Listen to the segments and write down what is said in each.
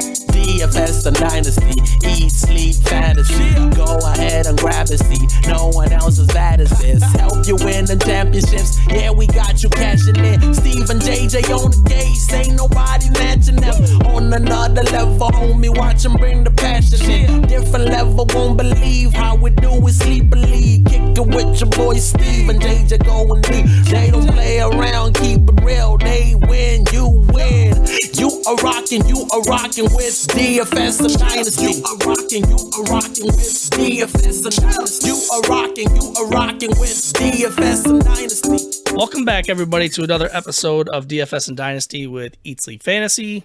DFS and Dynasty, eat, sleep, fantasy. Go ahead and grab a seat. No one else as bad as this. Help you win the championships. Yeah, we got you cashing in. Steve and JJ on the case. Ain't nobody matching them. On another level, homie, watch them bring the passion in. Different level, won't believe how we do it. Sleep and lead. Kick it with your boy Steve and JJ go and lead. They don't play around, keep it real. They win, you win. You are rocking with DFS and Dynasty. You are rocking with DFS and Dynasty. You are rocking with DFS and Dynasty. Welcome back, everybody, to another episode of DFS and Dynasty with Eat Sleep Fantasy.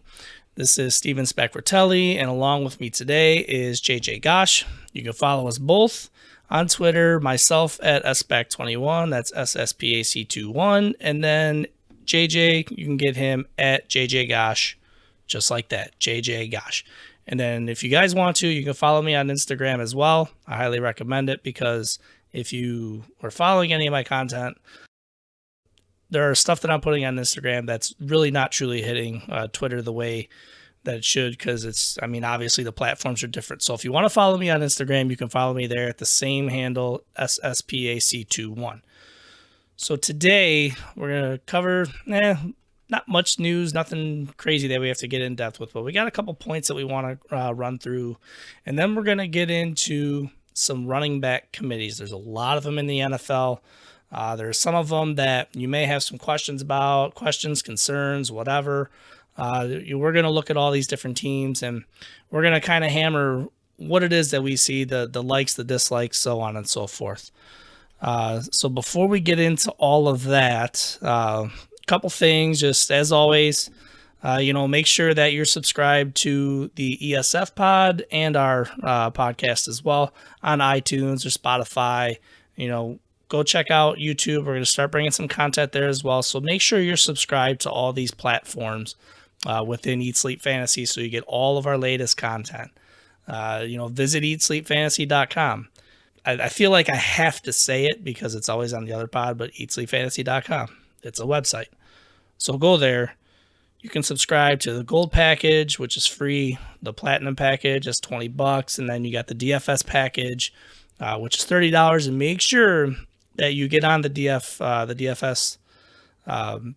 This is Steven Spacquartelli, and along with me today is JJ Gosh. You can follow us both on Twitter, myself at SSPAC21, that's SSPAC21, and then JJ, you can get him at JJ Gosh, just like that, JJ Gosh. And then if you guys want to, you can follow me on Instagram as well. I highly recommend it because if you are following any of my content, there are stuff that I'm putting on Instagram that's really not truly hitting Twitter the way that it should, because it's, I mean, obviously the platforms are different. So if you want to follow me on Instagram, you can follow me there at the same handle, SSPAC21. So today we're going to cover, not much news, nothing crazy that we have to get in depth with, but we got a couple points that we want to run through. And then we're going to get into some running back committees. There's a lot of them in the NFL. There are some of them that you may have some questions about, concerns, whatever. We're going to look at all these different teams, and we're going to kind of hammer what it is that we see, the likes, the dislikes, so on and so forth. So before we get into all of that, a couple things, just as always, make sure that you're subscribed to the ESF pod and our podcast as well on iTunes or Spotify. Go check out YouTube. We're going to start bringing some content there as well. So make sure you're subscribed to all these platforms within Eat Sleep Fantasy so you get all of our latest content. Visit eatsleepfantasy.com. I feel like I have to say it because it's always on the other pod, but eatsleepfantasy.com. It's a website. So go there. You can subscribe to the gold package, which is free. The platinum package is $20. And then you got the DFS package, which is $30. And make sure that you get on the DFS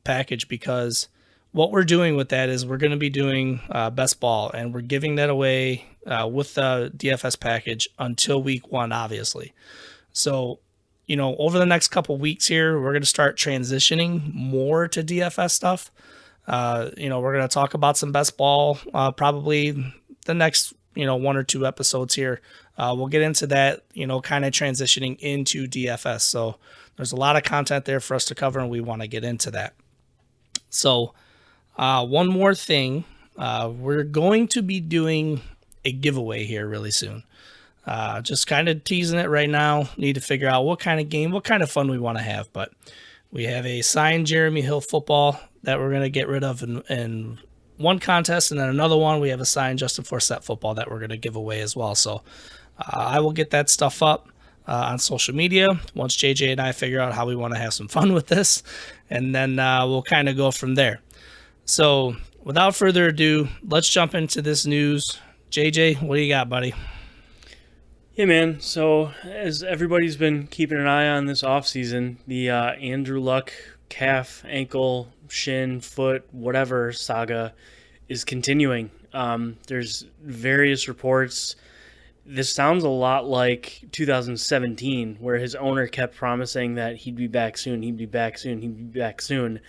package, because what we're doing with that is we're going to be doing best ball, and we're giving that away with the DFS package until week 1, obviously. So, over the next couple weeks here, we're going to start transitioning more to DFS stuff. We're going to talk about some best ball, probably the next, 1 or 2 episodes here. We'll get into that, kind of transitioning into DFS. So there's a lot of content there for us to cover, and we want to get into that. So one more thing, we're going to be doing a giveaway here really soon. Just kind of teasing it right now. Need to figure out what kind of game, what kind of fun we want to have. But we have a signed Jeremy Hill football that we're going to get rid of in one contest, and then another one, we have a signed Justin Forsett football that we're going to give away as well. So I will get that stuff up on social media once JJ and I figure out how we want to have some fun with this, and then we'll kind of go from there. So without further ado, let's jump into this news. JJ, what do you got, buddy? Yeah, man. So as everybody's been keeping an eye on this offseason, the Andrew Luck calf, ankle, shin, foot, whatever saga is continuing. There's various reports. This sounds a lot like 2017, where his owner kept promising that he'd be back soon, he'd be back soon, he'd be back soon.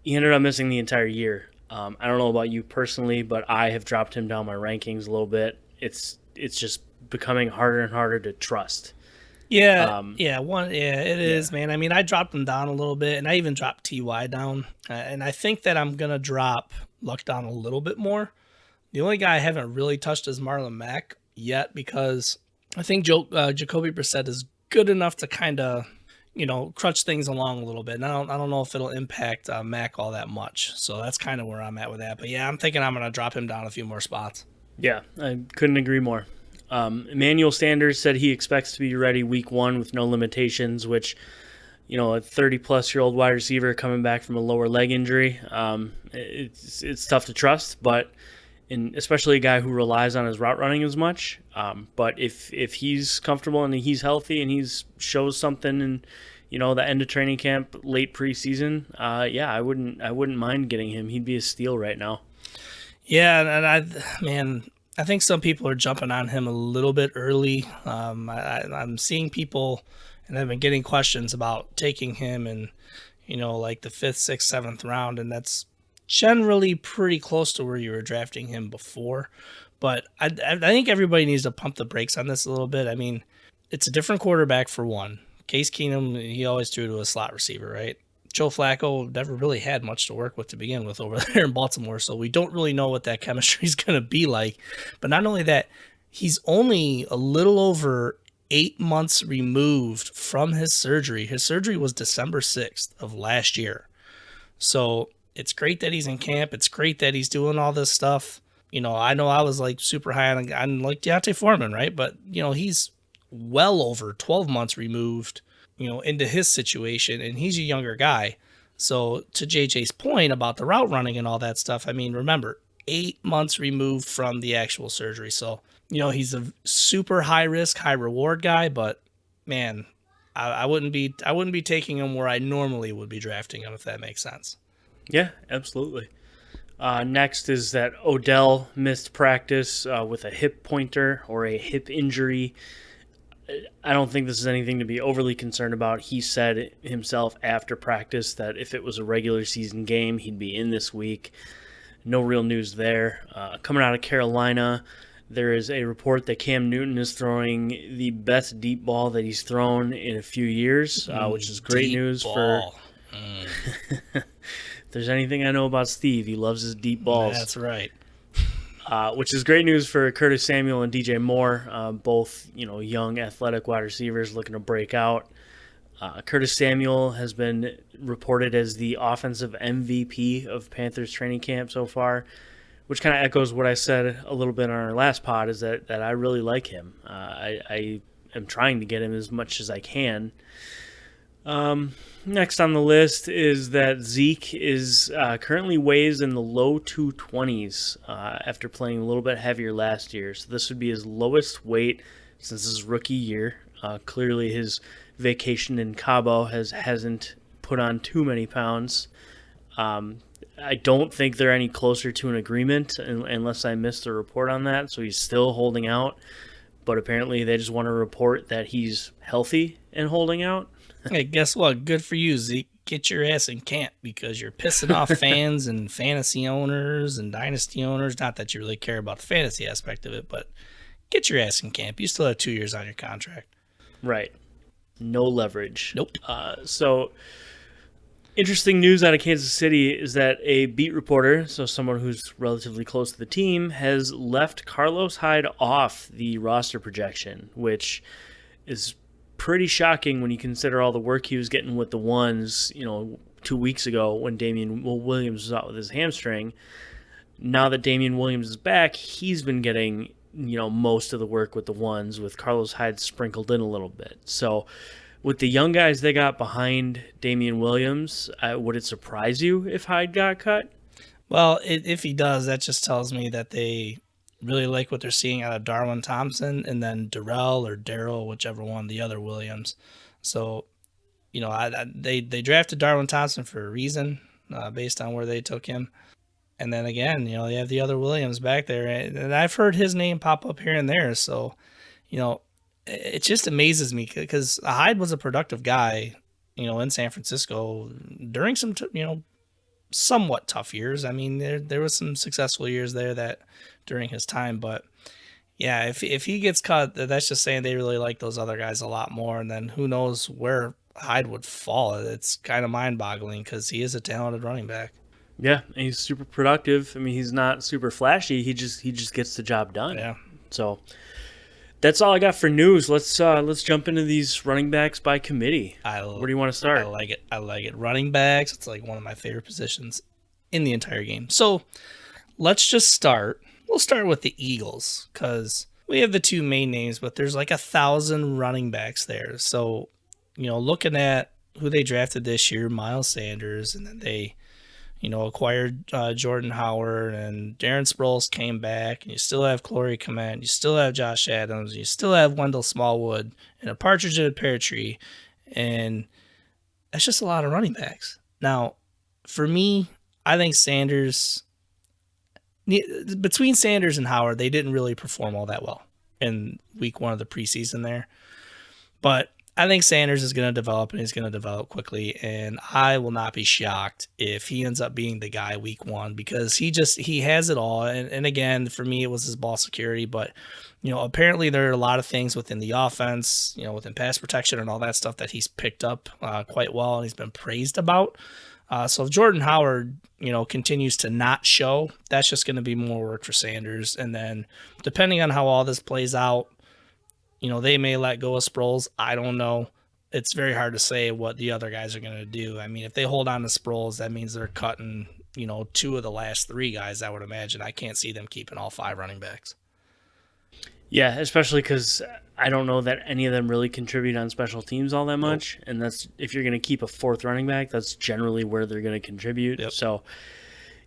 He ended up missing the entire year. I don't know about you personally, but I have dropped him down my rankings a little bit. It's just becoming harder and harder to trust. It is, man. I mean, I dropped him down a little bit, and I even dropped TY down. And I think that I'm going to drop Luck down a little bit more. The only guy I haven't really touched is Marlon Mack yet, because I think Jacoby Brissett is good enough to kind of, crunch things along a little bit. And I don't know if it'll impact Mack all that much. So that's kind of where I'm at with that. But yeah, I'm thinking I'm going to drop him down a fean more spots. Yeah, I couldn't agree more. Emmanuel Sanders said he expects to be ready week 1 with no limitations, which, a 30-plus-year-old wide receiver coming back from a lower leg injury, it's tough to trust. But and especially a guy who relies on his route running as much. But if he's comfortable and he's healthy and he's shows something in, the end of training camp, late preseason, I wouldn't mind getting him. He'd be a steal right now. Yeah, and I think some people are jumping on him a little bit early. I'm seeing people, and I've been getting questions about taking him in, like the 5th, 6th, 7th round, and that's generally pretty close to where you were drafting him before. But I think everybody needs to pump the brakes on this a little bit. I mean, it's a different quarterback for one. Case Keenum, he always threw to a slot receiver, right? Joe Flacco never really had much to work with to begin with over there in Baltimore, so we don't really know what that chemistry is going to be like. But not only that, he's only a little over 8 months removed from his surgery. His surgery was December 6th of last year. So it's great that he's in camp. It's great that he's doing all this stuff. I know I was like super high on like Deontay Foreman, right? But, he's well over 12 months removed, into his situation, and he's a younger guy. So to JJ's point about the route running and all that stuff, I mean, remember, 8 months removed from the actual surgery. So, he's a super high risk, high reward guy, but man, I wouldn't be taking him where I normally would be drafting him, if that makes sense. Yeah, absolutely. Next is that Odell missed practice with a hip pointer or a hip injury. I don't think this is anything to be overly concerned about. He said himself after practice that if it was a regular season game, he'd be in this week. No real news there. Coming out of Carolina, there is a report that Cam Newton is throwing the best deep ball that he's thrown in a few years, which is great news for... If there's anything I know about Steve, he loves his deep balls. That's right. Which is great news for Curtis Samuel and DJ Moore, both young athletic wide receivers looking to break out. Curtis Samuel has been reported as the offensive MVP of Panthers training camp so far, which kind of echoes what I said a little bit on our last pod, is that I really like him. I am trying to get him as much as I can. Next on the list is that Zeke is currently weighs in the low 220s after playing a little bit heavier last year. So this would be his lowest weight since his rookie year. Clearly his vacation in Cabo hasn't put on too many pounds. I don't think they're any closer to an agreement unless I missed a report on that. So he's still holding out. But apparently they just want to report that he's healthy and holding out. Hey, guess what? Good for you, Zeke. Get your ass in camp because you're pissing off fans and fantasy owners and dynasty owners. Not that you really care about the fantasy aspect of it, but get your ass in camp. You still have 2 years on your contract. Right. No leverage. Nope. So, interesting news out of Kansas City is that a beat reporter, so someone who's relatively close to the team, has left Carlos Hyde off the roster projection, which is pretty shocking when you consider all the work he was getting with the ones, 2 weeks ago when Damian Williams was out with his hamstring. Now that Damian Williams is back, he's been getting, most of the work with the ones, with Carlos Hyde sprinkled in a little bit. So with the young guys they got behind Damian Williams, would it surprise you if Hyde got cut? Well, if he does, that just tells me that they really like what they're seeing out of Darwin Thompson and then Darrell or Darryl, whichever one, the other Williams. So, they drafted Darwin Thompson for a reason based on where they took him. And then again, they have the other Williams back there. And I've heard his name pop up here and there. So, it just amazes me because Hyde was a productive guy, in San Francisco during some, somewhat tough years. I mean, there was some successful years there that during his time, but yeah, if he gets cut, that's just saying they really like those other guys a lot more, and then who knows where Hyde would fall. It's kind of mind-boggling because he is a talented running back. Yeah, and he's super productive. I mean, he's not super flashy. He just gets the job done. Yeah. So that's all I got for news. Let's jump into these running backs by committee. Where do you want to start? I like it. Running backs, it's like one of my favorite positions in the entire game. So let's just start. We'll start with the Eagles because we have the two main names, but there's like 1,000 running backs there. So, looking at who they drafted this year, Myles Sanders, and then they acquired Jordan Howard, and Darren Sproles came back, and you still have Corey Clement, you still have Josh Adams, you still have Wendell Smallwood, and a partridge in a pear tree, and that's just a lot of running backs. Now, for me, I think between Sanders and Howard, they didn't really perform all that well in week 1 of the preseason there. But I think Sanders is going to develop, and he's going to develop quickly, and I will not be shocked if he ends up being the guy week 1, because he has it all. And again, for me, it was his ball security, but apparently there are a lot of things within the offense, within pass protection and all that stuff that he's picked up quite well, and he's been praised about. So if Jordan Howard, continues to not show, that's just going to be more work for Sanders. And then depending on how all this plays out, they may let go of Sproles. I don't know. It's very hard to say what the other guys are going to do. I mean, if they hold on to Sproles, that means they're cutting, 2 of the last 3 guys, I would imagine. I can't see them keeping all 5 running backs. Yeah, especially because I don't know that any of them really contribute on special teams all that much. Nope. And that's, if you're going to keep a 4th running back, that's generally where they're going to contribute. Yep. So,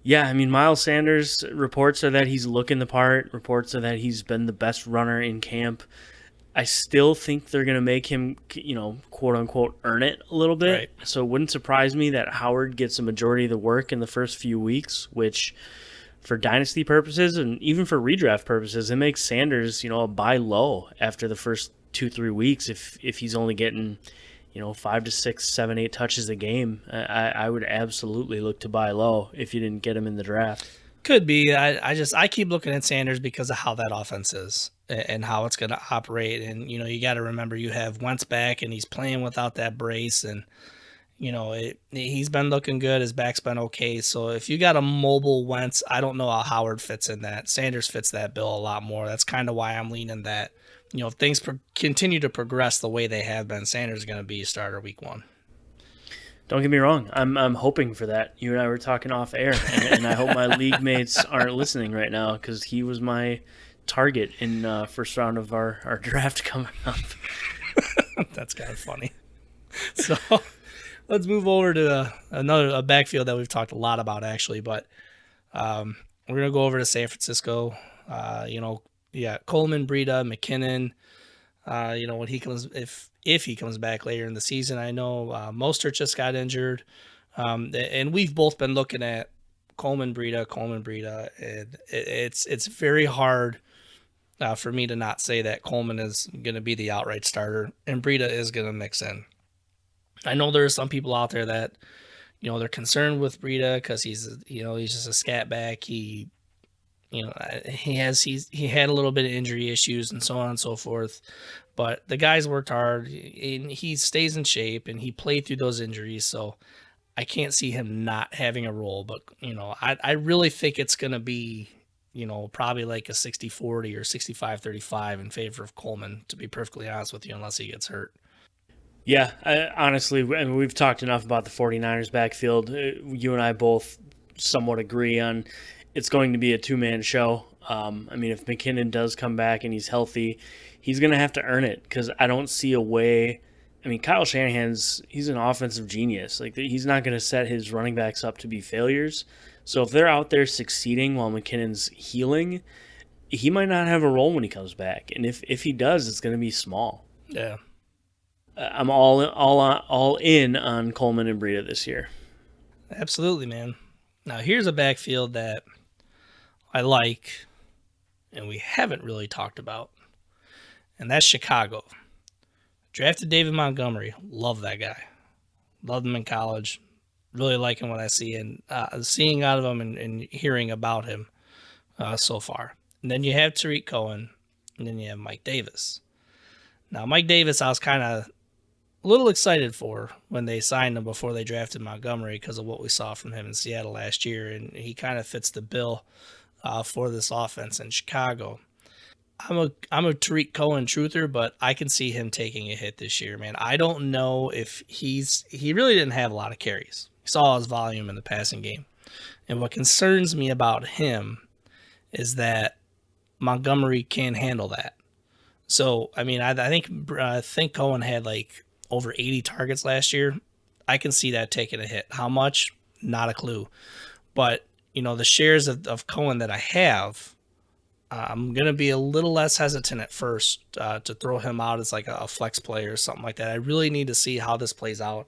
yeah, I mean, Myles Sanders, reports are that he's looking the part. Reports are that he's been the best runner in camp. I still think they're going to make him, quote unquote, earn it a little bit. Right. So it wouldn't surprise me that Howard gets a majority of the work in the first few weeks, which for dynasty purposes and even for redraft purposes, it makes Sanders, a buy low after the first 2-3 weeks. If he's only getting, 5 to 6, 7, 8 touches a game, I would absolutely look to buy low if you didn't get him in the draft. Could be. I keep looking at Sanders because of how that offense is and how it's going to operate. And, you got to remember you have Wentz back and he's playing without that brace. And, he's been looking good. His back's been okay. So if you got a mobile Wentz, I don't know how Howard fits in that. Sanders fits that bill a lot more. That's kind of why I'm leaning that, if things continue to progress the way they have been, Sanders is going to be a starter week 1. Don't get me wrong. I'm hoping for that. You and I were talking off air, and I hope my league mates aren't listening right now because he was my target in first round of our draft coming up. That's kind of funny. So let's move over to a backfield that we've talked a lot about, actually. But we're going to go over to San Francisco. Coleman, Breida, McKinnon. When he comes, if he comes back later in the season. I know Mostert just got injured, and we've both been looking at Coleman, Breida, and it's very hard for me to not say that Coleman is going to be the outright starter, and Breida is going to mix in. I know there are some people out there that, they're concerned with Breida because he's just a scat back. He had a little bit of injury issues and so on and so forth, but the guy's worked hard and he stays in shape and he played through those injuries. So I can't see him not having a role, but I really think it's going to be, probably like a 60-40 or 65-35 in favor of Coleman, to be perfectly honest with you, unless he gets hurt. Yeah, honestly, we've talked enough about the 49ers backfield. You and I both somewhat agree on it's going to be a 2-man show. If McKinnon does come back and he's healthy, he's going to have to earn it because I don't see a way. Kyle Shanahan's, he's an offensive genius. Like, he's not going to set his running backs up to be failures. So if they're out there succeeding while McKinnon's healing, he might not have a role when he comes back. And if he does, it's going to be small. Yeah. I'm all in on Coleman and Breida this year. Absolutely, man. Now, here's a backfield that I like and we haven't really talked about, and that's Chicago. Drafted David Montgomery. Love that guy. Loved him in college. Really liking what I see and seeing out of him and hearing about him so far. And then you have Tariq Cohen, and then you have Mike Davis. Now, Mike Davis, I was kind of a little excited for when they signed him before they drafted Montgomery because of what we saw from him in Seattle last year, and he kind of fits the bill for this offense in Chicago. I'm a Tariq Cohen truther, but I can see him taking a hit this year, man. I don't know if he really didn't have a lot of carries. You saw his volume in the passing game. And what concerns me about him is that Montgomery can't handle that. So, I think Cohen had like over 80 targets last year. I can see that taking a hit. How much? not a clue. But, the shares of Cohen that I have, I'm going to be a little less hesitant at first to throw him out as like a flex player or something like that. I really need to see how this plays out.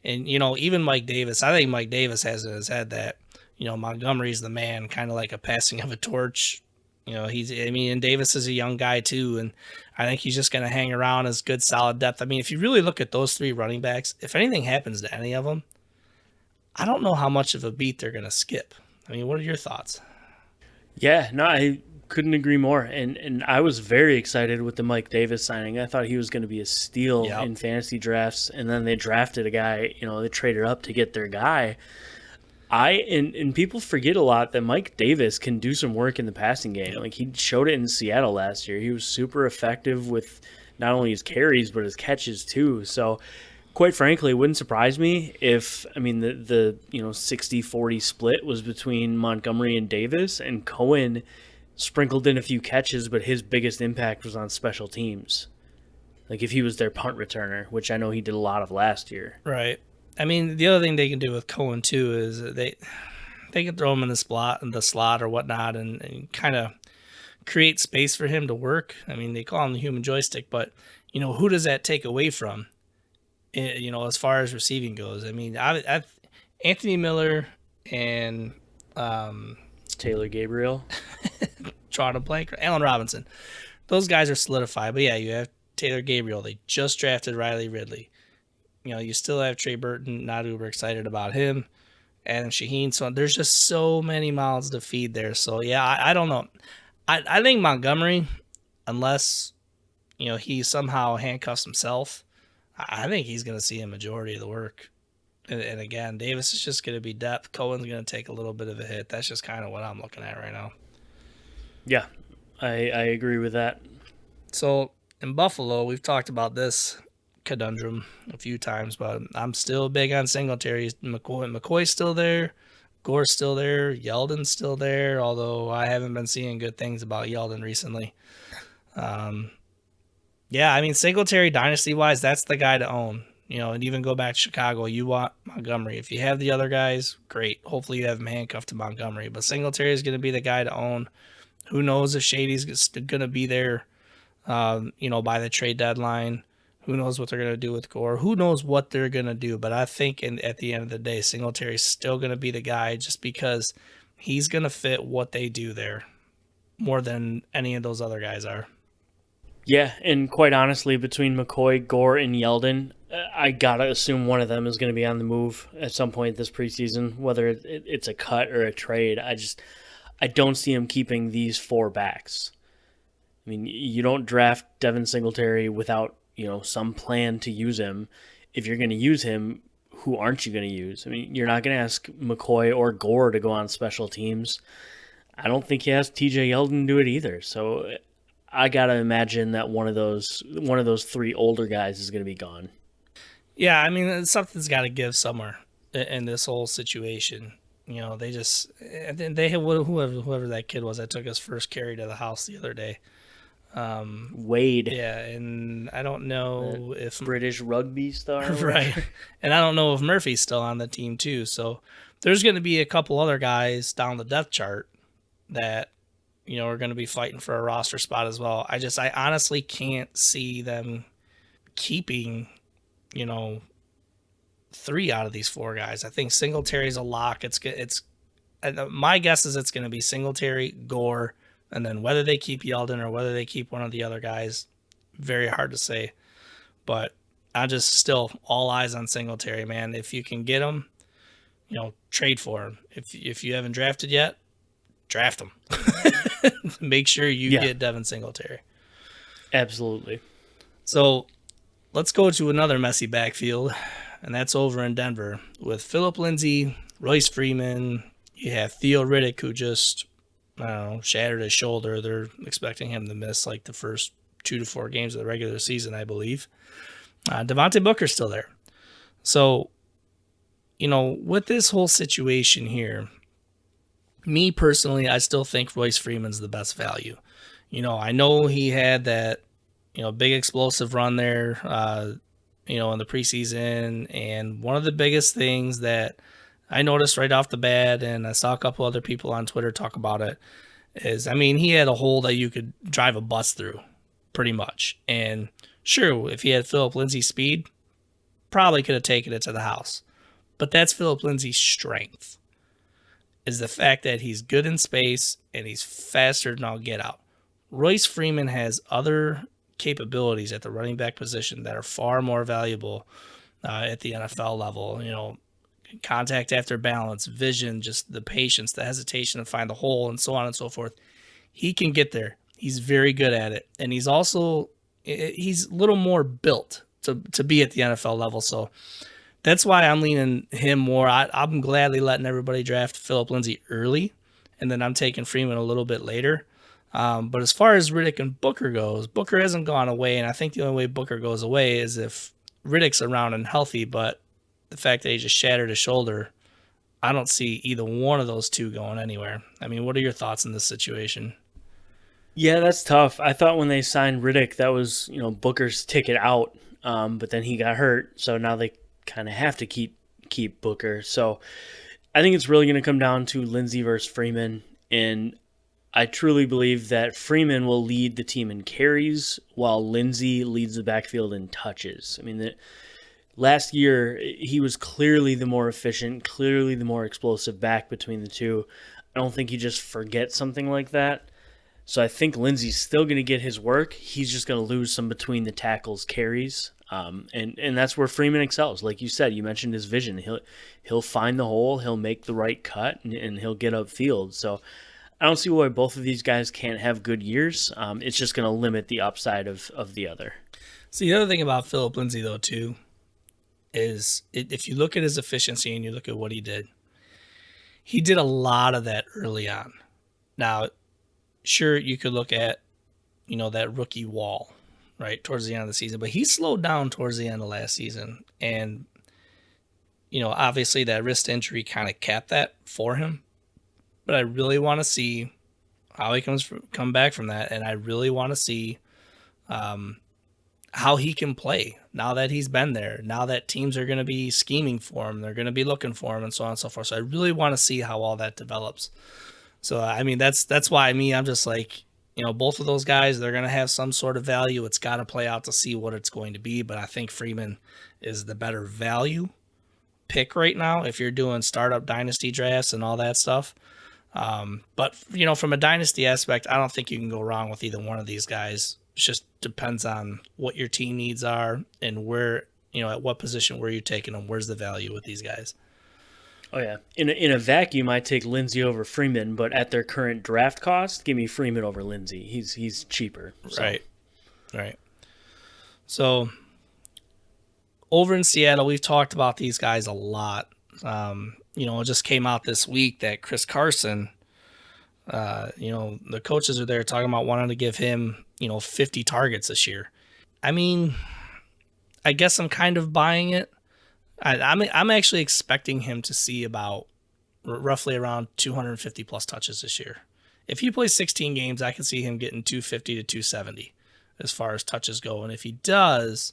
And, even Mike Davis, I think Mike Davis has in his head that, Montgomery's the man, kind of like a passing of a torch. And Davis is a young guy too. And I think he's just going to hang around as good, solid depth. I mean, if you really look at those three running backs, if anything happens to any of them, I don't know how much of a beat they're going to skip. I mean, what are your thoughts? Yeah, no, I couldn't agree more. And I was very excited with the Mike Davis signing. I thought he was going to be a steal in fantasy drafts. And then they drafted a guy, they traded up to get their guy. And people forget a lot that Mike Davis can do some work in the passing game. Like, he showed it in Seattle last year. He was super effective with not only his carries, but his catches too. So, quite frankly, it wouldn't surprise me if, the 60-40 split was between Montgomery and Davis, and Cohen sprinkled in a few catches, but his biggest impact was on special teams. Like, if he was their punt returner, which I know he did a lot of last year. Right. The other thing they can do with Cohen too is they can throw him in the slot or whatnot, and kind of create space for him to work. They call him the human joystick, but who does that take away from? As far as receiving goes. I've Anthony Miller and Taylor Gabriel, drawing a blank, Allen Robinson. Those guys are solidified. But yeah, you have Taylor Gabriel. They just drafted Riley Ridley. You still have Trey Burton, not uber excited about him. Adam Shaheen. So there's just so many mouths to feed there. So yeah, I don't know. I think Montgomery, unless, he somehow handcuffs himself, I think he's going to see a majority of the work. And again, Davis is just going to be depth. Cohen's going to take a little bit of a hit. That's just kind of what I'm looking at right now. Yeah, I agree with that. So in Buffalo, we've talked about this conundrum a few times, but I'm still big on Singletary. McCoy's still there. Gore's still there. Yeldon's still there, although I haven't been seeing good things about Yeldon recently. Singletary, dynasty-wise, that's the guy to own. And even go back to Chicago, you want Montgomery. If you have the other guys, great. Hopefully you have him handcuffed to Montgomery. But Singletary is going to be the guy to own. Who knows if Shady's going to be there, by the trade deadline. Who knows what they're going to do with Gore? Who knows what they're going to do? But I think at the end of the day, Singletary's still going to be the guy just because he's going to fit what they do there more than any of those other guys are. Yeah, and quite honestly, between McCoy, Gore, and Yeldon, I got to assume one of them is going to be on the move at some point this preseason, whether it's a cut or a trade. I don't see him keeping these four backs. You don't draft Devin Singletary without some plan to use him. If you're going to use him, who aren't you going to use? You're not going to ask McCoy or Gore to go on special teams. I don't think he has TJ Yeldon do it either. So I got to imagine that one of those three older guys is going to be gone. Yeah, something's got to give somewhere in this whole situation. They have whoever that kid was that took his first carry to the house the other day. Wade. Yeah, and I don't know if British rugby star. Right. And I don't know if Murphy's still on the team too. So there's going to be a couple other guys down the depth chart that are going to be fighting for a roster spot as well. I honestly can't see them keeping, three out of these four guys. I think Singletary's a lock. My guess is it's going to be Singletary, Gore, and then whether they keep Yeldon or whether they keep one of the other guys, very hard to say. But I just still all eyes on Singletary, man. If you can get him, trade for him. If you haven't drafted yet, draft him. Make sure you get Devin Singletary. Absolutely. So let's go to another messy backfield, and that's over in Denver with Phillip Lindsay, Royce Freeman. You have Theo Riddick, who just shattered his shoulder. They're expecting him to miss like the first 2 to 4 games of the regular season, I believe. Devontae Booker's still there. So, with this whole situation here, me personally, I still think Royce Freeman's the best value. I know he had that, big explosive run there, in the preseason. And one of the biggest things that I noticed right off the bat, and I saw a couple other people on Twitter talk about it, he had a hole that you could drive a bus through, pretty much. And sure, if he had Phillip Lindsay's speed, probably could have taken it to the house. But that's Phillip Lindsay's strength, is the fact that he's good in space and he's faster than all get out. Royce Freeman has other capabilities at the running back position that are far more valuable at the NFL level. Contact after balance, vision, just the patience, the hesitation to find the hole, and so on and so forth. He can get there. He's very good at it. And he's a little more built to be at the NFL level. So that's why I'm leaning him more. I'm gladly letting everybody draft Phillip Lindsay early, and then I'm taking Freeman a little bit later. But as far as Riddick and Booker goes, Booker hasn't gone away, and I think the only way Booker goes away is if Riddick's around and healthy, but the fact that he just shattered his shoulder, I don't see either one of those two going anywhere. I mean, what are your thoughts in this situation? Yeah, that's tough. I thought when they signed Riddick, that was, Booker's ticket out, but then he got hurt, so now they kind of have to keep Booker. So I think it's really going to come down to Lindsay versus Freeman, and I truly believe that Freeman will lead the team in carries while Lindsay leads the backfield in touches. I mean, last year, he was clearly the more efficient, clearly the more explosive back between the two. I don't think you just forget something like that. So I think Lindsay's still going to get his work. He's just going to lose some between the tackles carries. And that's where Freeman excels. Like you said, you mentioned his vision. He'll find the hole, he'll make the right cut, and he'll get upfield. So I don't see why both of these guys can't have good years. It's just going to limit the upside of the other. See, the other thing about Phillip Lindsay, though, too, is if you look at his efficiency and you look at what he did a lot of that early on. Now, sure, you could look at, that rookie wall, right, towards the end of the season, but he slowed down towards the end of last season. And, obviously that wrist injury kind of capped that for him. But I really want to see how he come back from that, and I really want to see how he can play now that he's been there, now that teams are going to be scheming for him, they're going to be looking for him, and so on and so forth. So I really want to see how all that develops. So, I mean, that's why I'm just like, both of those guys, they're going to have some sort of value. It's got to play out to see what it's going to be, but I think Freeman is the better value pick right now if you're doing startup dynasty drafts and all that stuff. But, from a dynasty aspect, I don't think you can go wrong with either one of these guys. It just depends on what your team needs are and where, at what position where you're taking them. Where's the value with these guys? Oh, yeah. In a vacuum, I take Lindsay over Freeman, but at their current draft cost, give me Freeman over Lindsay. He's cheaper. So. Right. So, over in Seattle, we've talked about these guys a lot. It just came out this week that Chris Carson, the coaches are there talking about wanting to give him, 50 targets this year. I mean, I guess I'm kind of buying it. I'm actually expecting him to see about roughly around 250 plus touches this year. If he plays 16 games, I can see him getting 250 to 270 as far as touches go. And if he does,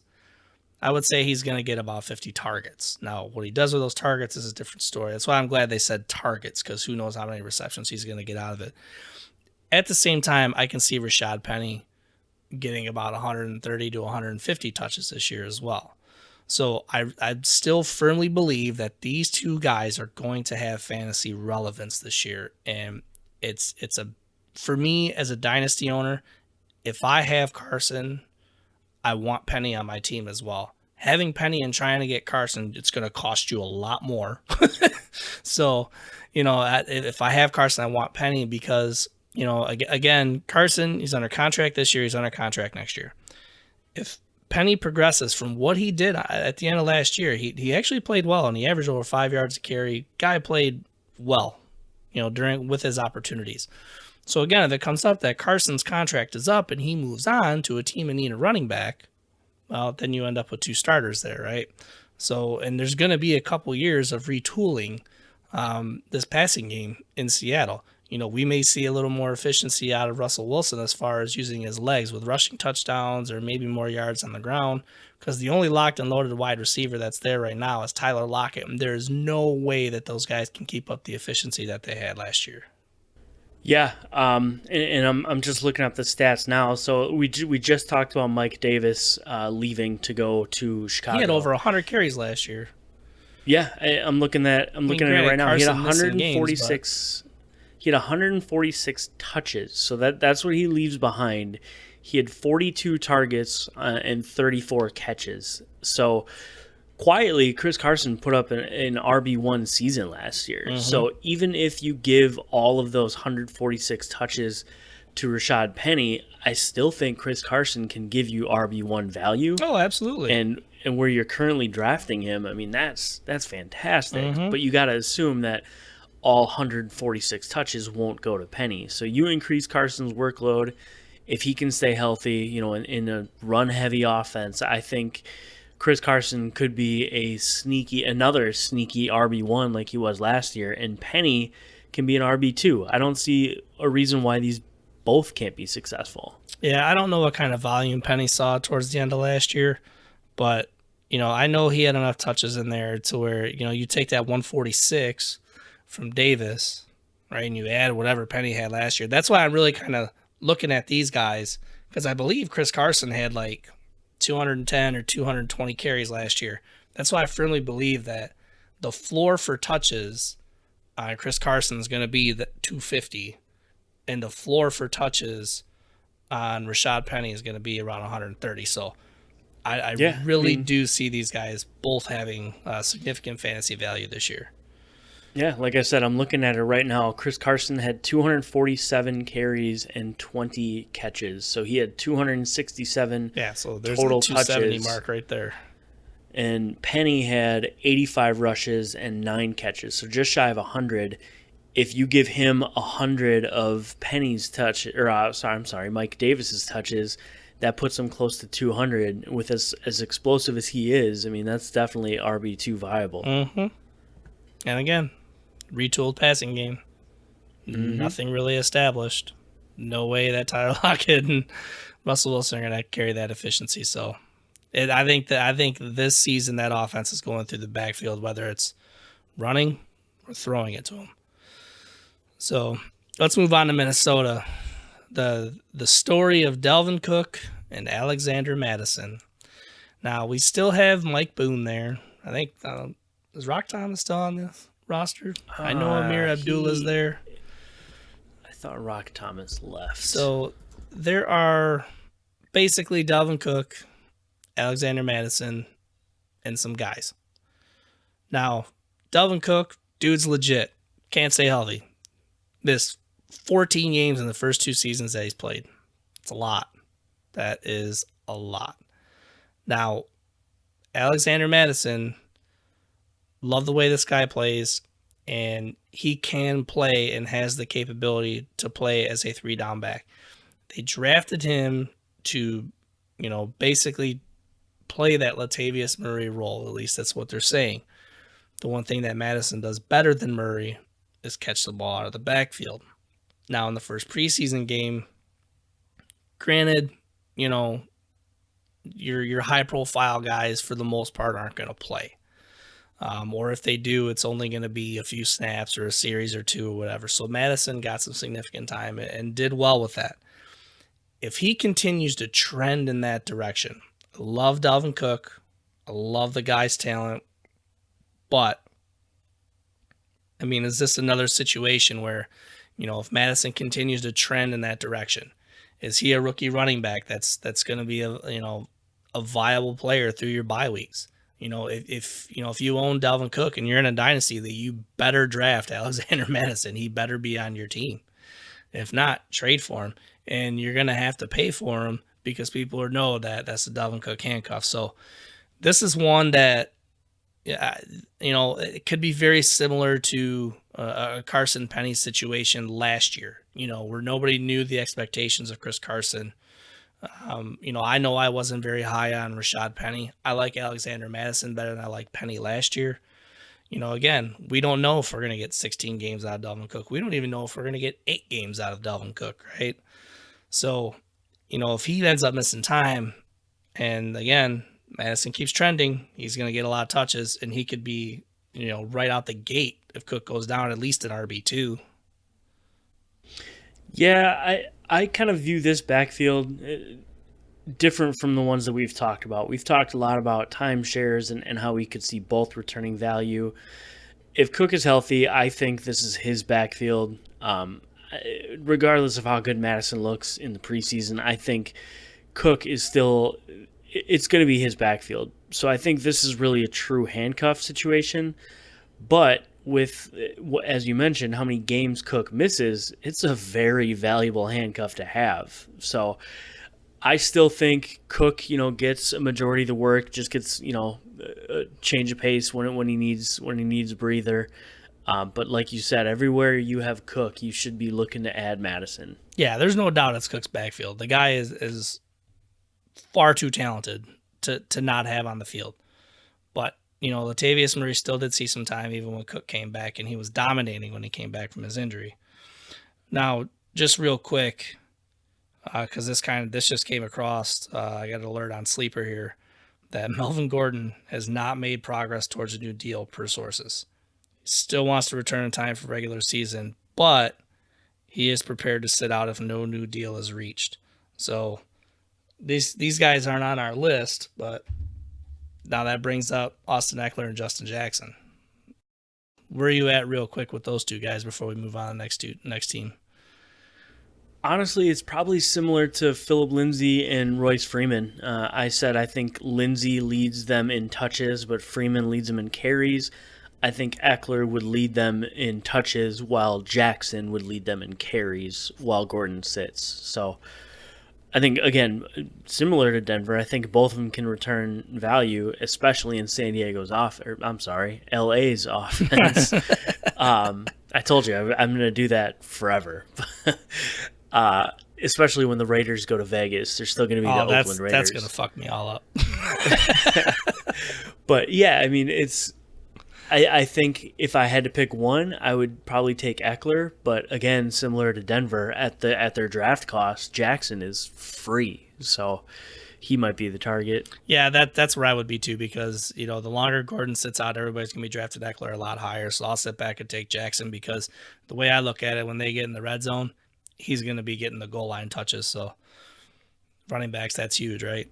I would say he's going to get about 50 targets. Now, what he does with those targets is a different story. That's why I'm glad they said targets, because who knows how many receptions he's going to get out of it. At the same time, I can see Rashad Penny getting about 130 to 150 touches this year as well. So I still firmly believe that these two guys are going to have fantasy relevance this year. And for me as a dynasty owner, if I have Carson, I want Penny on my team as well. Having Penny and trying to get Carson, it's going to cost you a lot more. So, if I have Carson, I want Penny because, again, Carson, he's under contract this year. He's under contract next year. If Penny progresses from what he did at the end of last year, he actually played well, and he averaged over 5 yards a carry. Guy played well, with his opportunities. So again, if it comes up that Carson's contract is up and he moves on to a team in need of running back, well, then you end up with two starters there, right? So, and there's going to be a couple years of retooling this passing game in Seattle. we may see a little more efficiency out of Russell Wilson as far as using his legs with rushing touchdowns or maybe more yards on the ground, because the only locked and loaded wide receiver that's there right now is Tyler Lockett, and there's no way that those guys can keep up the efficiency that they had last year. Yeah, and I'm just looking up the stats now. So we just talked about Mike Davis leaving to go to Chicago. He had over 100 carries last year. Yeah, I'm looking at it right now. Carson He had 146. He had 146 touches. So that's what he leaves behind. He had 42 targets and 34 catches. So quietly, Chris Carson put up an RB1 season last year. Mm-hmm. So even if you give all of those 146 touches to Rashad Penny, I still think Chris Carson can give you RB1 value. Oh, absolutely. And where you're currently drafting him, I mean, that's fantastic. Mm-hmm. But you got to assume that all 146 touches won't go to Penny. So you increase Carson's workload. If he can stay healthy, in a run-heavy offense, I think Chris Carson could be another sneaky RB1 like he was last year, and Penny can be an RB2. I don't see a reason why these both can't be successful. Yeah, I don't know what kind of volume Penny saw towards the end of last year, but I know he had enough touches in there to where you take that 146 from Davis, right, and you add whatever Penny had last year. That's why I'm really kind of looking at these guys, because I believe Chris Carson had like 210 or 220 carries last year. That's why I firmly believe that the floor for touches on Chris Carson is going to be the 250, and the floor for touches on Rashad Penny is going to be around 130. So I really do see these guys both having significant fantasy value this year. Yeah, like I said, I'm looking at it right now. Chris Carson had 247 carries and 20 catches. So he had 267 so there's total the 270 touches. Mark right there. And Penny had 85 rushes and 9 catches, so just shy of 100. If you give him 100 of Penny's Mike Davis's touches, that puts him close to 200. With as explosive as he is, I mean, that's definitely RB2 viable. Mm-hmm. And again, retooled passing game. Mm-hmm. Nothing really established. No way that Tyler Lockett and Russell Wilson are going to carry that efficiency. So I think this season that offense is going through the backfield, whether it's running or throwing it to them. So let's move on to Minnesota. The story of Dalvin Cook and Alexander Mattison. Now, we still have Mike Boone there. I think, is Rock Thomas still on this roster? I know Amir Abdullah's there. I thought Rock Thomas left. So there are basically Dalvin Cook, Alexander Mattison, and some guys. Now, Dalvin Cook, dude's legit. Can't stay healthy. Missed 14 games in the first 2 seasons that he's played. It's a lot. That is a lot. Now, Alexander Mattison, love the way this guy plays, and he can play and has the capability to play as a 3-down back. They drafted him to, basically play that Latavius Murray role. At least that's what they're saying. The one thing that Mattison does better than Murray is catch the ball out of the backfield. Now, in the first preseason game, granted, your high-profile guys, for the most part, aren't going to play. Or if they do, it's only going to be a few snaps or a series or 2 or whatever. So Mattison got some significant time and did well with that. If he continues to trend in that direction, I love Dalvin Cook. I love the guy's talent. But, is this another situation where, if Mattison continues to trend in that direction, is he a rookie running back that's going to be a viable player through your bye weeks? If you own Dalvin Cook and you're in a dynasty league, you better draft Alexander Mattison. He better be on your team. If not, trade for him, and you're going to have to pay for him because people know that that's the Dalvin Cook handcuff. So this is one that, it could be very similar to a Carson Penny situation last year, where nobody knew the expectations of Chris Carson. I know I wasn't very high on Rashad Penny. I like Alexander Mattison better than I like Penny last year. again, we don't know if we're going to get 16 games out of Dalvin Cook. We don't even know if we're going to get 8 games out of Dalvin Cook, right? So, if he ends up missing time, and again, Madison keeps trending, he's going to get a lot of touches, and he could be, right out the gate if Cook goes down, at least an RB2. Yeah, I kind of view this backfield different from the ones that we've talked about. We've talked a lot about timeshares and how we could see both returning value. If Cook is healthy, I think this is his backfield. Regardless of how good Madison looks in the preseason, I think Cook is still, it's going to be his backfield. So I think this is really a true handcuff situation. But with, as you mentioned, how many games Cook misses, it's a very valuable handcuff to have. So I still think Cook, gets a majority of the work, just gets, a change of pace when he needs a breather. But like you said, everywhere you have Cook, you should be looking to add Madison. Yeah, there's no doubt it's Cook's backfield. The guy is far too talented to not have on the field. But, Latavius Murray still did see some time even when Cook came back, and he was dominating when he came back from his injury. Now, just real quick, because this just came across, I got an alert on Sleeper here, that Melvin Gordon has not made progress towards a new deal per sources. He still wants to return in time for regular season, but he is prepared to sit out if no new deal is reached. So these guys aren't on our list, but now that brings up Austin Eckler and Justin Jackson. Where are you at real quick with those two guys before we move on to the next team? Honestly, it's probably similar to Phillip Lindsay and Royce Freeman. I think Lindsay leads them in touches, but Freeman leads them in carries. I think Eckler would lead them in touches while Jackson would lead them in carries while Gordon sits. So I think, again, similar to Denver, I think both of them can return value, especially in LA's offense. I told you, I'm going to do that forever. Especially when the Raiders go to Vegas. They're still going to be the Oakland Raiders. That's going to fuck me all up. But, yeah, I mean, I think if I had to pick one, I would probably take Eckler. But again, similar to Denver, at their draft cost, Jackson is free, so he might be the target. Yeah, that's where I would be too, because the longer Gordon sits out, everybody's gonna be drafted Eckler a lot higher. So I'll sit back and take Jackson, because the way I look at it, when they get in the red zone, he's gonna be getting the goal line touches. So running backs, that's huge, right?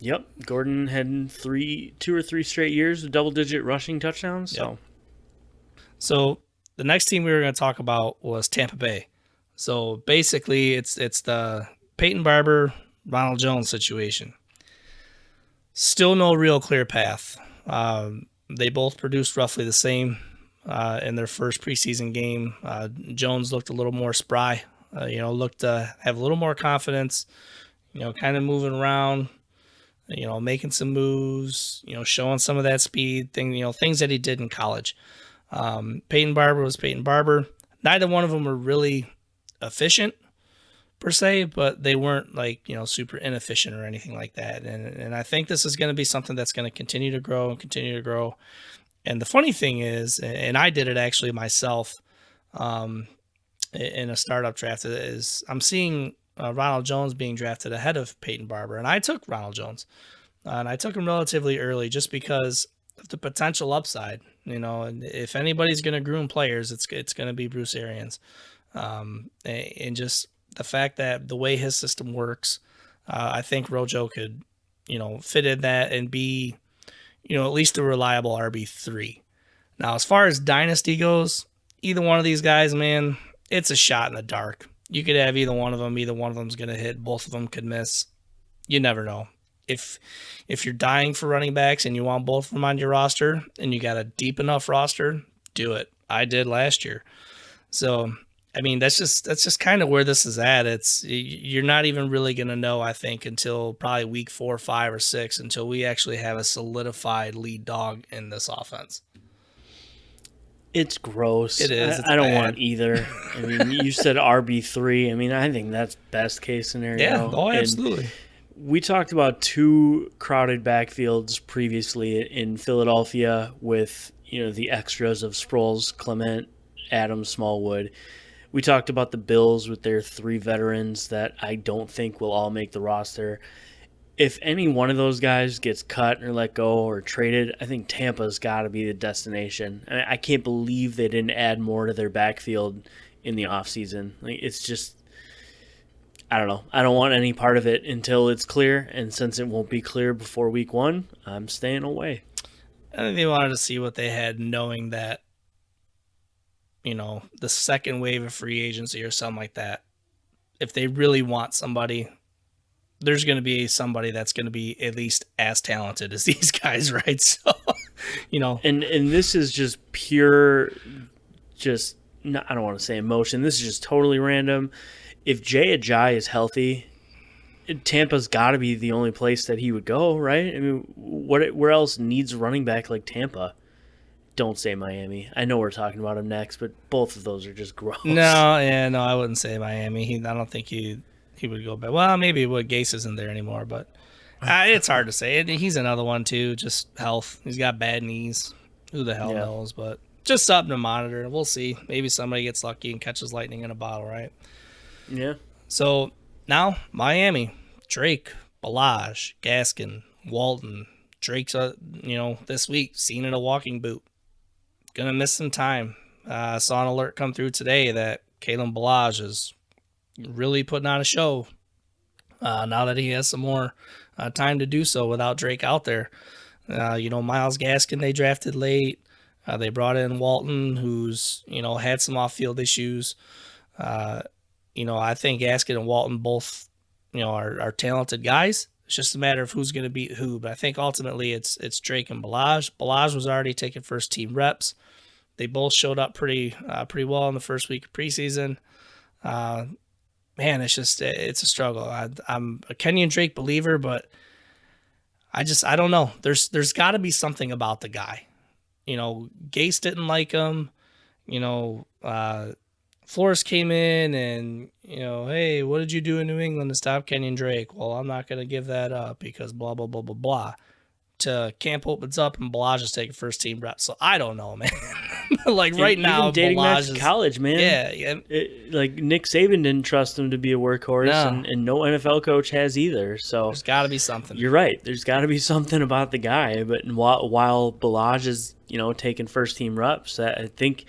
Yep, Gordon had 2 or 3 straight years of double-digit rushing touchdowns. So the next team we were going to talk about was Tampa Bay. So basically, it's the Payton Barber, Ronald Jones situation. Still no real clear path. They both produced roughly the same in their first preseason game. Jones looked a little more spry. Looked to have a little more confidence. Kind of moving around. Making some moves, showing some of that speed thing, things that he did in college. Payton Barber was Payton Barber. Neither one of them were really efficient per se, but they weren't super inefficient or anything like that. And I think this is going to be something that's going to continue to grow and continue to grow. And the funny thing is, and I did it actually myself in a startup draft, is I'm seeing Ronald Jones being drafted ahead of Payton Barber, and I took Ronald Jones, and I took him relatively early just because of the potential upside. And if anybody's going to groom players, it's going to be Bruce Arians, and just the fact that the way his system works, I think Rojo could, fit in that and be, at least a reliable RB3. Now, as far as dynasty goes, either one of these guys, man, it's a shot in the dark. You could have either one of them. Either one of them's going to hit. Both of them could miss. You never know. If you're dying for running backs and you want both of them on your roster and you got a deep enough roster, do it. I did last year. So, I mean, that's just kind of where this is at. You're not even really going to know, I think, until probably week 4, 5, or 6, until we actually have a solidified lead dog in this offense. It's gross. It is. I don't want either. I mean, you said RB3. I mean, I think that's best case scenario. Yeah. Oh, absolutely. And we talked about 2 crowded backfields previously in Philadelphia with the extras of Sproles, Clement, Adams, Smallwood. We talked about the Bills with their 3 veterans that I don't think will all make the roster. If any one of those guys gets cut or let go or traded, I think Tampa's got to be the destination. I can't believe they didn't add more to their backfield in the offseason. It's just, I don't know. I don't want any part of it until it's clear, and since it won't be clear before week 1, I'm staying away. I think they wanted to see what they had, knowing that, the second wave of free agency or something like that, if they really want somebody, there's going to be somebody that's going to be at least as talented as these guys, right? So, And this is just pure, I don't want to say emotion. This is just totally random. If Jay Ajayi is healthy, Tampa's got to be the only place that he would go, right? I mean, where else needs a running back like Tampa? Don't say Miami. I know we're talking about him next, but both of those are just gross. No, I wouldn't say Miami. I don't think he would go back. Well, maybe Gase isn't there anymore, but it's hard to say. He's another one too, just health. He's got bad knees. Who the hell knows? But just something to monitor. We'll see. Maybe somebody gets lucky and catches lightning in a bottle, right? Yeah. So now Miami, Drake, Ballage, Gaskin, Walton. Drake's, this week seen in a walking boot. Gonna miss some time. Saw an alert come through today that Kalen Ballage is really putting on a show now that he has some more time to do so without Drake out there. Myles Gaskin they drafted late. They brought in Walton, who's had some off-field issues. I think Gaskin and Walton both are talented guys. It's just a matter of who's going to beat who. But I think ultimately it's Drake and Ballage. Ballage was already taking first team reps. They both showed up pretty well in the first week of preseason. Man, it's a struggle. I'm a Kenyon Drake believer, but I don't know. There's got to be something about the guy. Gase didn't like him. Flores came in and, hey, what did you do in New England to stop Kenyon Drake? Well, I'm not going to give that up because blah, blah, blah, blah, blah. To camp opens up and Ballage is taking first team reps. So I don't know, man. Right now, dating back Ballage to college, man. Yeah. Nick Saban didn't trust him to be a workhorse, and no NFL coach has either. So there's got to be something. You're right. There's got to be something about the guy. But while Ballage is, taking first team reps, I think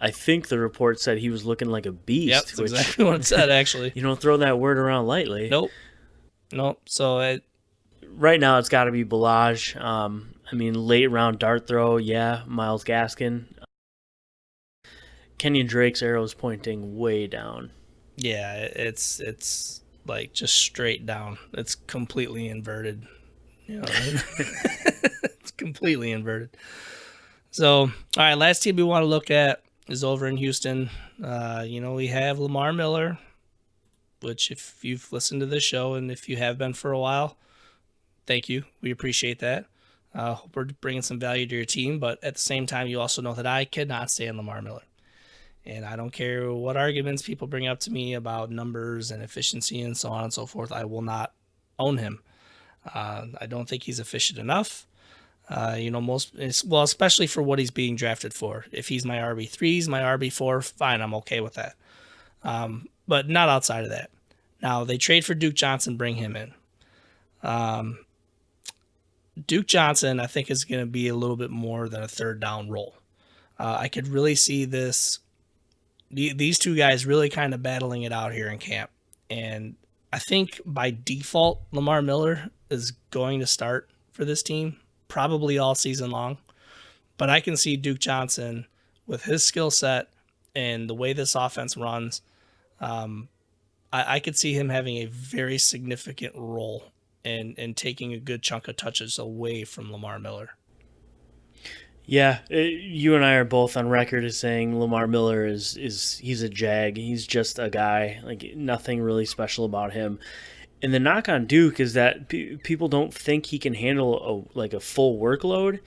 the report said he was looking like a beast. Yep, that's exactly what it said, actually. You don't throw that word around lightly. Nope. So right now it's got to be Ballage. Late round dart throw, Myles Gaskin. Kenyon Drake's arrow is pointing way down. Yeah, it's just straight down. It's completely inverted. It's completely inverted. So, all right, last team we want to look at is over in Houston. We have Lamar Miller, which if you've listened to this show and if you have been for a while, thank you. We appreciate that. Hope we're bringing some value to your team, but at the same time, you also know that I cannot stand Lamar Miller. And I don't care what arguments people bring up to me about numbers and efficiency and so on and so forth. I will not own him. I don't think he's efficient enough. Especially for what he's being drafted for. If he's my RB3s, my RB4, fine, I'm okay with that. But not outside of that. Now, they trade for Duke Johnson, bring him in. Duke Johnson, I think, is going to be a little bit more than a third down role. I could really see these two guys really kind of battling it out here in camp. And I think by default, Lamar Miller is going to start for this team, probably all season long. But I can see Duke Johnson, with his skill set and the way this offense runs, I could see him having a very significant role in taking a good chunk of touches away from Lamar Miller. Yeah, you and I are both on record as saying Lamar Miller he's a jag. He's just a guy, nothing really special about him. And the knock on Duke is that people don't think he can handle a full workload.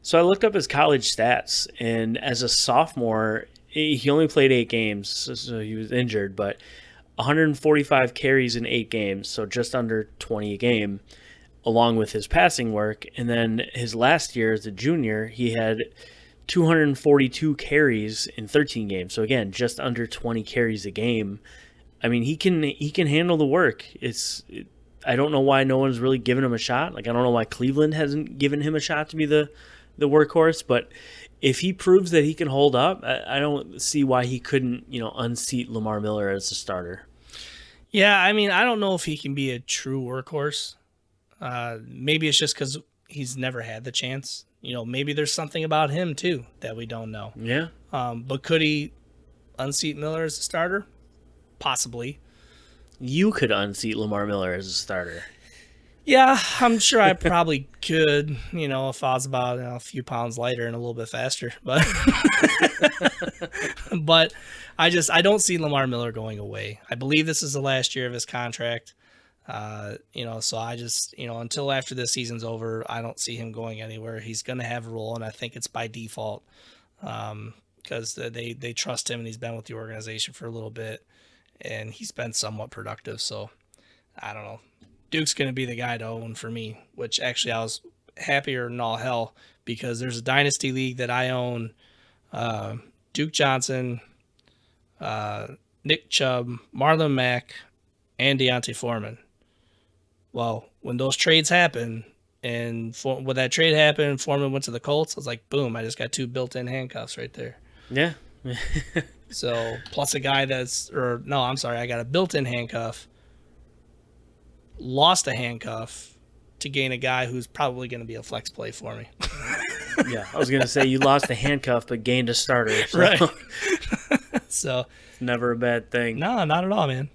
So I looked up his college stats, and as a sophomore, he only played 8 games, so he was injured, but 145 carries in 8 games, so just under 20 a game, along with his passing work. And then his last year as a junior, he had 242 carries in 13 games. So again, just under 20 carries a game. I mean, he can handle the work. I don't know why no one's really given him a shot. Like, I don't know why Cleveland hasn't given him a shot to be the workhorse. But if he proves that he can hold up, I don't see why he couldn't, unseat Lamar Miller as a starter. Yeah, I mean, I don't know if he can be a true workhorse. Maybe it's just because he's never had the chance. Maybe there's something about him, too, that we don't know. Yeah. But could he unseat Miller as a starter? Possibly. You could unseat Lamar Miller as a starter. Yeah, I'm sure I probably could, if I was about a few pounds lighter and a little bit faster. But but I don't see Lamar Miller going away. I believe this is the last year of his contract. So I just, until after this season's over, I don't see him going anywhere. He's going to have a role, and I think it's by default because they trust him, and he's been with the organization for a little bit, and he's been somewhat productive. So I don't know. Duke's going to be the guy to own for me, which actually I was happier than all hell because there's a dynasty league that I own. Duke Johnson, Nick Chubb, Marlon Mack, and Deontay Foreman. Well, when those trades happen, and when that trade happened, Foreman went to the Colts, I was like, boom, I just got 2 built-in handcuffs right there. Yeah. So, plus a guy I got a built-in handcuff, lost a handcuff to gain a guy who's probably going to be a flex play for me. Yeah, I was going to say you lost a handcuff but gained a starter. So. Right. So, never a bad thing. No, not at all, man.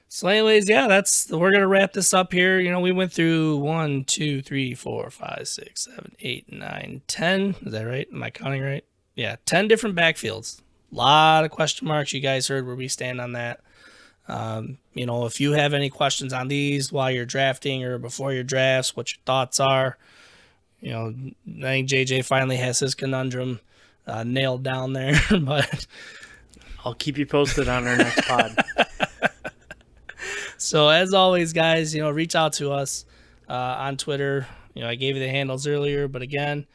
So anyways, yeah, we're going to wrap this up here. We went through 1, 2, 3, 4, 5, 6, 7, 8, 9, 10. Is that right? Am I counting right? Yeah, 10 different backfields. A lot of question marks. You guys heard where we stand on that. If you have any questions on these while you're drafting or before your drafts, what your thoughts are, I think JJ finally has his conundrum nailed down there, but I'll keep you posted on our next pod. So as always, guys, reach out to us on Twitter. I gave you the handles earlier, but again,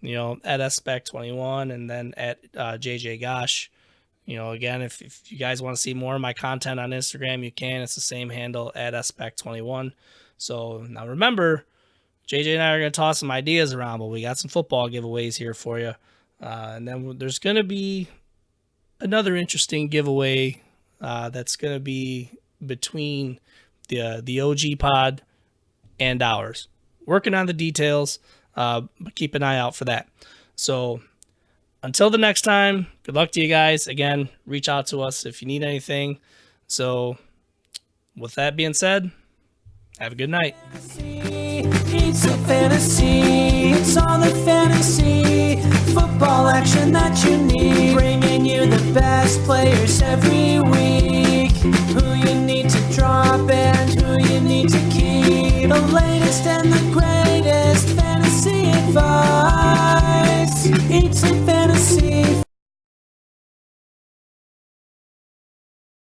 at SPEC21 and then at JJ Gosh. Again, if you guys want to see more of my content on Instagram, you can. It's the same handle at SPEC21. So now remember, JJ and I are going to toss some ideas around, but we got some football giveaways here for you. And then there's going to be another interesting giveaway that's going to be between the OG pod and ours. Working on the details, but keep an eye out for that. So until the next time, good luck to you guys. Again, reach out to us if you need anything. So with that being said, have a good night. It's a fantasy, it's all the fantasy football action that you need, bringing you the best players every week, who you need to drop and who you need to keep, the latest and the greatest fantasy advice. It's a